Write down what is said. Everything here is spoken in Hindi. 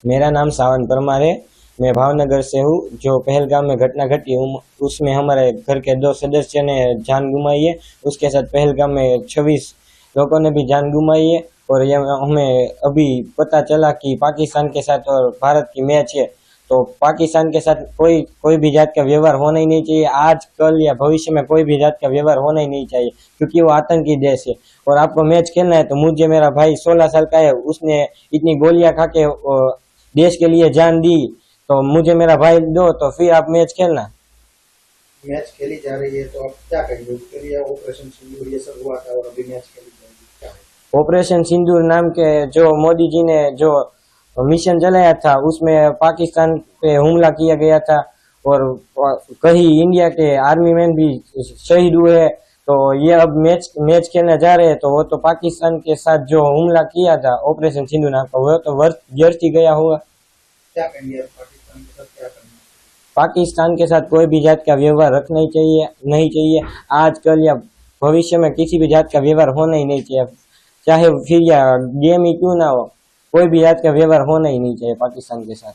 मेरा नाम सावन परमार है। मैं भावनगर से हूँ। जो पहलगाम में घटना घटी उसमें हमारे घर के 2 सदस्य ने जान गुमाई है। उसके साथ पहलगाम में 26 लोगों ने भी जान गुमाई है। और ये हमें अभी पता चला कि पाकिस्तान के साथ और भारत की मैच है, तो पाकिस्तान के साथ कोई कोई भी जात का व्यवहार होना ही नहीं चाहिए। आज कल या भविष्य में कोई भी जात का व्यवहार होना ही नहीं चाहिए, क्योंकि वो आतंकी देश है। और आपको मैच खेलना है तो मुझे मेरा भाई 16 साल का है, उसने इतनी गोलियां खा के देश के लिए जान दी, तो मुझे मेरा भाई दो तो फिर आप मैच खेलना। मैच खेली जा रही है तो आप क्या करेंगे उसके लिए? ऑपरेशन सिंदूर ये सब हुआ था और अभी मैच खेली जाएगी, क्या है? ऑपरेशन सिंदूर नाम के जो मोदी जी ने जो मिशन चलाया था उसमें पाकिस्तान पे हमला किया गया था, और कई इंडिया के आर्मी मैन भी शहीद हुए। तो ये अब मैच खेलने जा रहे हैं, तो वो तो पाकिस्तान के साथ जो हमला किया था ऑपरेशन सिंधु नाम का, वो तो व्यर्थ ही गया होगा। क्या करेंगे आप पाकिस्तान के साथ, क्या करना? पाकिस्तान के साथ कोई भी जात का व्यवहार रखना ही चाहिए नहीं चाहिए। आजकल या भविष्य में किसी भी जात का व्यवहार होना ही नहीं चाहिए, चाहे फिर या गेम ही क्यों ना हो, कोई भी जात का व्यवहार होना ही नहीं चाहिए पाकिस्तान के साथ।